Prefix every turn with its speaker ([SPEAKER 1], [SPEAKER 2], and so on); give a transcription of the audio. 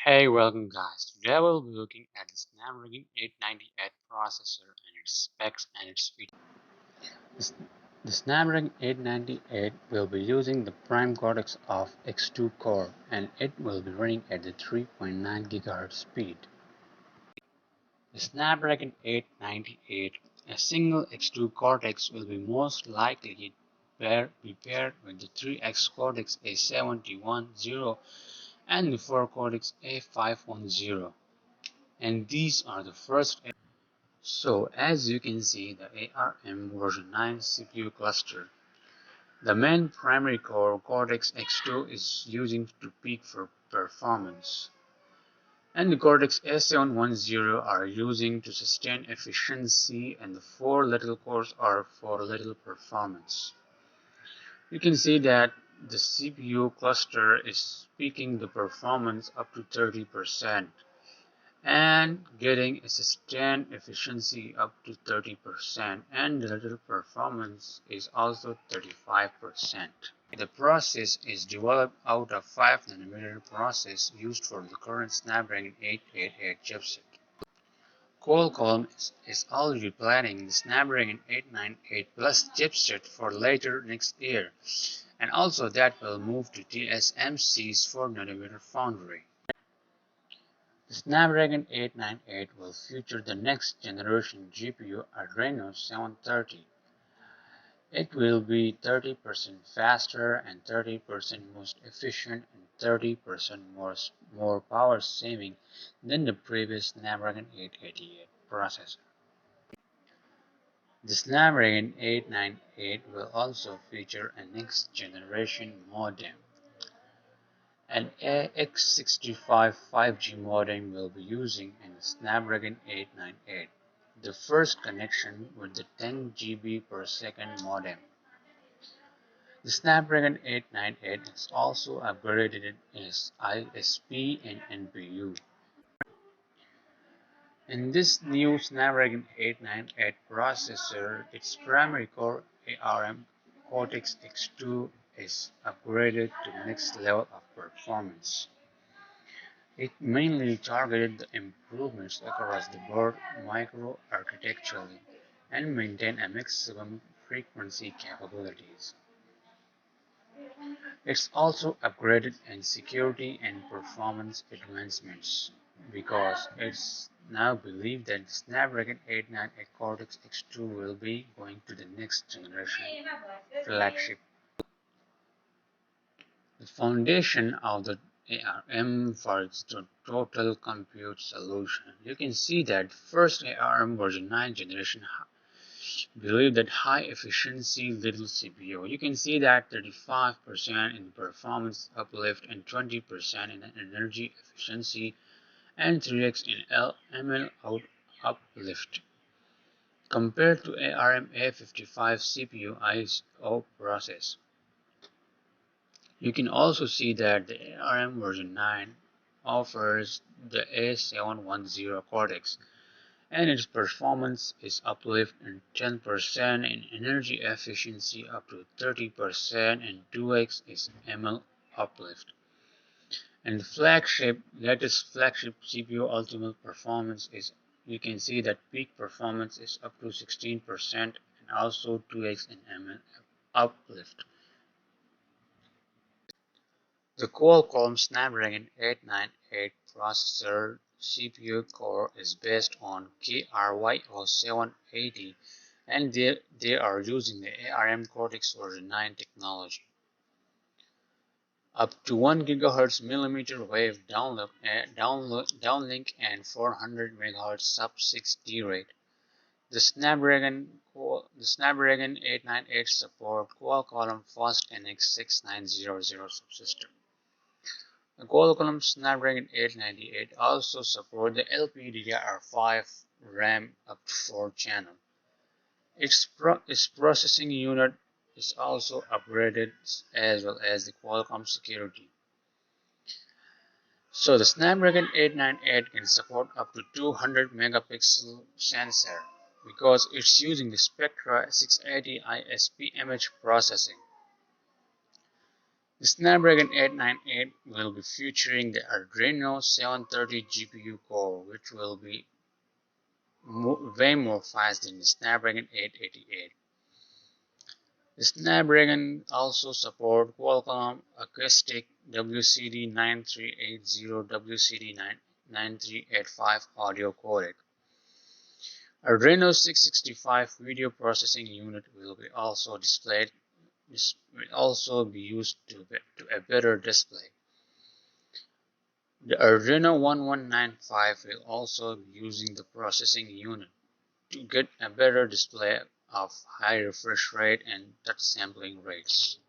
[SPEAKER 1] Hey, welcome guys. Today we'll be looking at the Snapdragon 898 processor and its specs and its features. The Snapdragon 898 will be using the prime cortex of X2 core and it will be running at the 3.9 GHz speed. The Snapdragon 898, a single X2 cortex will be most likely be paired with the 3X cortex A710 and the 4 cortex A510. And these are the first. So as you can see, the ARM version 9 CPU cluster, the main primary core Cortex-X2 is using to peak for performance, and the Cortex A710 are using to sustain efficiency, and the 4 little cores are for little performance. You can see that the CPU cluster is peaking the performance up to 30%. And getting a sustained efficiency up to 30%, and the little performance is also 35%. The process is developed out of 5nm process used for the current Snapdragon 888 chipset. Qualcomm is already planning the Snapdragon 898 Plus chipset for later next year, and also that will move to TSMC's 4nm foundry. The Snapdragon 898 will feature the next generation GPU Adreno 730. It will be 30% faster and 30% most efficient and 30% more power saving than the previous Snapdragon 888 processor. The Snapdragon 898 will also feature a next generation modem. An AX65 5G modem will be using in the Snapdragon 898, the first connection with the 10 GB per second modem. The Snapdragon 898 is also upgraded its ISP and NPU. In this new Snapdragon 898 processor, its primary core ARM Cortex-X2 is upgraded to the next level of performance. It mainly targeted the improvements across the board micro-architecturally and maintained a maximum frequency capabilities. It's also upgraded in security and performance advancements because it's now believed that the Snapdragon 898 Cortex-X2 will be going to the next generation flagship. The foundation of the ARM for its total compute solution. You can see that first ARM version 9 generation believe that high efficiency little CPU. You can see that 35% in performance uplift and 20% in energy efficiency and 3x in ML uplift compared to ARM A55 CPU ISO process. You can also see that the ARM version 9 offers the A710 Cortex, and its performance is uplifted 10% in energy efficiency up to 30% and 2x is ML uplift. And the latest flagship CPU ultimate performance is, you can see that peak performance is up to 16% and also 2x in ML uplift. The Qualcomm Snapdragon 898 processor CPU core is based on KRYO 780 and they are using the ARM Cortex version 9 technology. Up to 1 GHz millimeter wave downlink and 400 MHz sub-6 D rate. The Snapdragon 898 support quad-column FastNX 6900 subsystem. The Qualcomm Snapdragon 898 also supports the LPDDR5 RAM up to 4 channel. Its processing unit is also upgraded as well as the Qualcomm security. So the Snapdragon 898 can support up to 200 megapixel sensor because it's using the Spectra 680 ISP image processing. The Snapdragon 898 will be featuring the Adreno 730 GPU core, which will be way more fast than the Snapdragon 888. The Snapdragon also supports Qualcomm Acoustic WCD9380 WCD9385 audio codec. Adreno 665 video processing unit will be also displayed. This will also be used to a better display. The Adreno 1195 will also be using the processing unit to get a better display of high refresh rate and touch sampling rates.